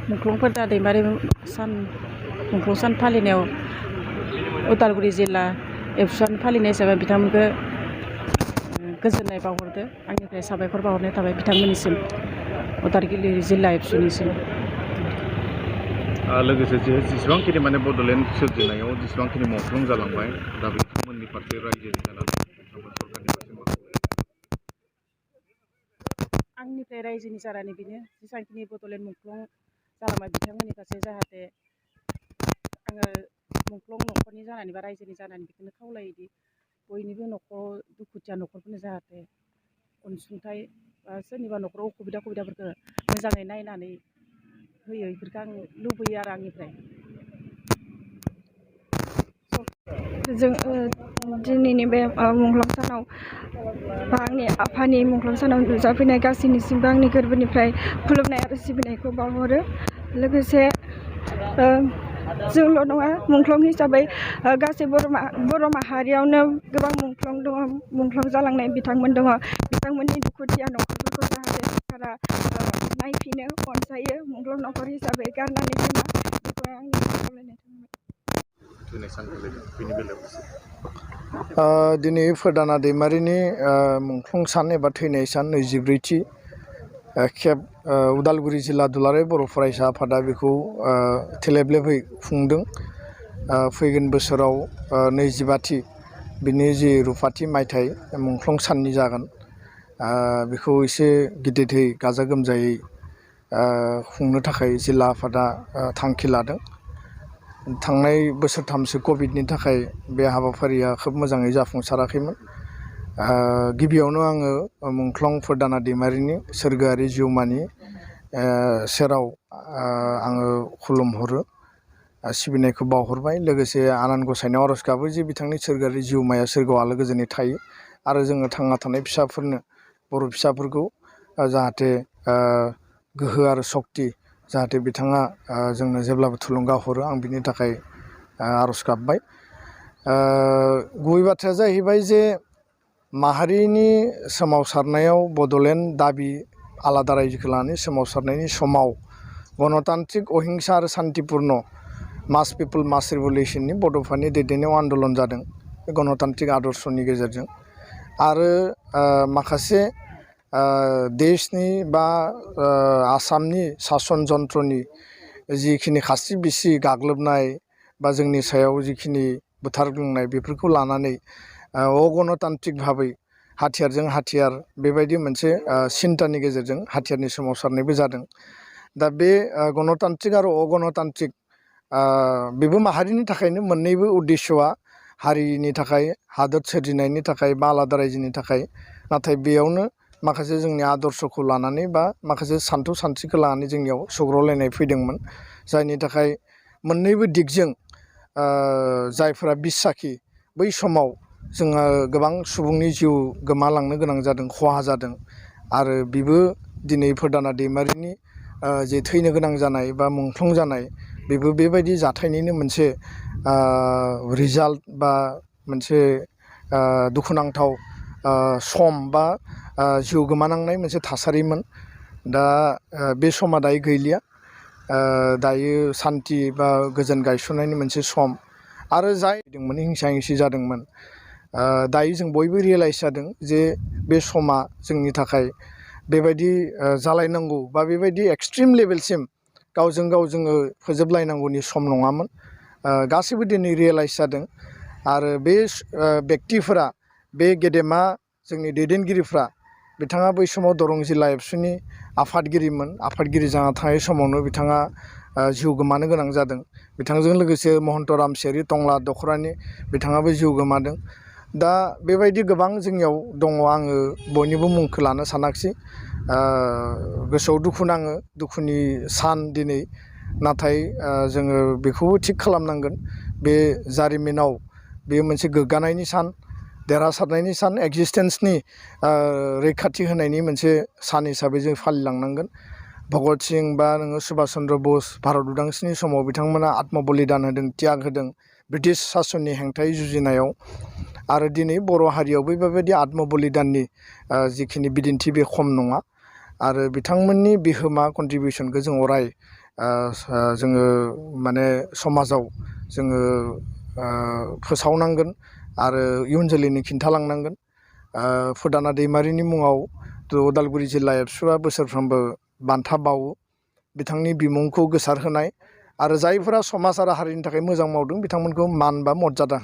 मुंख्लंफोर दैमारि सान मुंख्लं सान फालिनायाव उदालगुरि जिल्ला एबसुआन फालिनाय हिसाबै बिथांमोनखौ गोजोननाय बावहरदो आंनिफ्राय साबायखर बावहरनाय थाबाय बिथांमोननिसिम उदालगुरि जिल्ला एबसुनिसिम लोगोसे जेसेबांखिनि माने बड'लेण्ड सोरजिनायाव जेसेबांखिनि मुंख्लं जालांबाय दा बिथांमोननि फारसे रायजोनि जानानै सरकारनि फारसे आंनिफ्राय रायजोनि जानानै बेनो जेसेबांखिनि बड'लेण्ड मुंख्लं जालांबाय बिथांमोननि फारसे जाहाथे आङो मुंख्लं न'खरनि जानानै बा रायजोनि जानानै बेखौनो खावलायोदि बयनिबो न'खराव दुखुथिया न'खरफोरनो जाहाथे अनसुंथाइ बा सोरनिबा न'खराव उसुबिदाफोरखौ मोजाङै नायनानै होयो बेफोरखौ आं लुबैयो आरो आंनिफ्राय जों दिनैनि बे मुंख्लं सानाव बा आंनि आफानि मुंख्लं सानाव नुजाफैनाय गासैनिसिमबो आंनि गोरबोनिफ्राय खुलुमनाय आरो सिबिनायखौ बावहरो लोगोसे जोंल' नङा मुंख्लं हिसाबै गासै बर' माहारियावनो गोबां मुंख्लं दङ मुंख्लं जालांनाय बिथांमोन दङ बिथांमोननि दुखुथिया न'खरफोरखौ जाहाथे सरकारा नायफिनो अनसायो मुंख्लं न'खर हिसाबै गारनानै दोना बेखौ आंनि खावलायनाय थाबाय। दिनै फोरदाना दैमारिनि मुंख्लं सान एबा थैनाय सान 24थि खेब उदालगुरि जिल्ला दुलाराय बर' फरायसा आफादा बेखौ थेलेबलेबै खुंदों। फैगोन बोसोराव 25थि बिनि जि रुफाथि मायथाइ मुंख्लं साननि जागोन बेखौ एसे गिदिरै गाजा गोमजायै खुंनो थाखाय जिल्ला आफादा थांखि लादों। थांनाय बोसोरथामसो कभिडनि थाखाय बे हाबाफारिया खोब मोजाङै जाफुंसाराखैमोन। गिबियावनो आङो मुंख्लं फोरदाना दैमारिनि सोरगोआरि जिउमानि सेराव आङो खुलुमहरो सिबिनायखौ बावहरबाय लोगोसे आनान गसाइनाव आर'ज गाबो जे बिथांनि सोरगोआरि जिउमाया सोरगोआव आलो गोजोनै थायो आरो जोङो थांना थानाय फिसाफोरनो बर' फिसाफोरखौ जाहाथे गोहो आरो सक्ति जाहाथे बिथाङा जोंनो जेब्लाबो थुलुंगा हरो आं बिनि थाखाय आर'ज गाबबाय। गुबै बाथ्राया जाहैबाय जे माहारिनि सोमावसारनायाव बड'लेण्ड दाबि आलादा रायजोखौ लानानै सोमावसारनायनि समाव गणतान्त्रिक अहिंसा आरो सान्तिपुर्ण मास पिपोल मास रिभलिउसननि बड'फानि दैदेननायाव आन्दलन जादों बे गणतान्त्रिक आदर्शनि गेजेरजों आरो माखासे देशनि बा आसामनि सासन जन्त्रनि जिखिनि खास्रि बिसि गाग्लोबनाय बा जोंनि सायाव जिखिनि बुथारग्लुंनाय बेफोरखौ लानानै अगणतान्त्रिक भाबै हाथियारजों हाथियार बेबायदि मोनसे सिन्तानि गेजेरजों हाथियारनि सोमावसारनायबो जादों। दा बे गणतान्त्रिक आरो अगणतान्त्रिक बेबो माहारिनि थाखायनो मोननैबो उद्देश्यआ हारिनि थाखाय हादोर सोरजिनायनि थाखाय बा आलादा रायजोनि थाखाय नाथाय बेयावनो माखासे जोंनि आदर्शखौ लानानै बा माखासे सान्थौ सानस्रिखौ लानानै जोंनियाव सौग्रावलायनाय फैदोंमोन जायनि थाखाय मोननैबो दिगजों जायफोरा बिसाखि बै समाव जोङो गोबां सुबुंनि जिउ गोमालांनो गोनां जादों खहा जादों आरो बेबो दिनै फोरदाना दैमारिनि जे थैनो गोनां जानाय बा मुंख्लं जानाय बेबो बेबायदि जाथायनिनो मोनसे रिजाल्ट बा मोनसे दुखुनांथाव सम बा जिउ गोमानांनाय मोनसे थासारिमोन। दा बे समा दायो गैलिया दायो सान्थि बा गोजोन गायसननायनि मोनसे सम आरो जायदोंमोन हिंसा हिंसि जादोंमोन दायो जों बयबो रियेलाइज जादों जे बे समा जोंनि थाखाय बेबायदि जालायनांगौ बा बेबायदि एक्सट्रिम लेभेलसिम गावजों गाव जोङो फोजोबलायनांगौनि सम नङामोन। गासैबो दिनै रियेलाइज जादों आरो बे बेक्तिफोरा बे गेदेमा जोंनि दैदेनगिरिफ्रा बिथाङा बै समाव दरं जिल्ला एबसुनि आफादगिरिमोन आफादगिरि जाना थानाय समावनो बिथाङा जिउ गोमानो गोनां जादों। बिथांजों लोगोसे महन्त रामसियारि टंला दखरानि बिथाङाबो जिउ गोमादों। दा बेबायदि गोबां जोंनियाव दङ आङो बयनिबो मुंखौ लानो सानाखिसै गोसोआव दुखु नाङो दुखुनि सान दिनै नाथाय जोङो बेखौबो थिग खालामनांगोन बे जारिमिनाव बेयो मोनसे गोग्गानायनि सान देरहासारनायनि सान एक्जिस्टेन्सनि रैखाथि होनायनि मोनसे सान हिसाबै जों फालिलांनांगोन। भगत सिं बा नोङो सुभाष चन्द्र बस भारत उदांस्रिनि समाव बिथांमोना आत्म बलिदान होदों त्याग होदों ब्रिटिश सासननि हेंथायै जुजिनायाव आरो दिनै बर' हारियावबो बेबायदि आत्म बलिदाननि जिखिनि बिदिन्थि बे खम नङा आरो बिथांमोननि बिहोमा कन्ट्रिबिउसनखौ जों अराय जोङो माने समाजाव जोङो फोसावनांगोन आरो इयुन जोलैनो खिन्थालांनांगोन। फुदाना दैमारिनि मुङाव उदालगुरि जिल्ला एबसुआ बोसोरफ्रोमबो बान्था बावो बिथांनि बिमुंखौ गोसारहोनाय आरो जायफोरा समाज आरो हारिनि थाखाय मोजां मावदों बिथांमोनखौ मान बा मर्यादा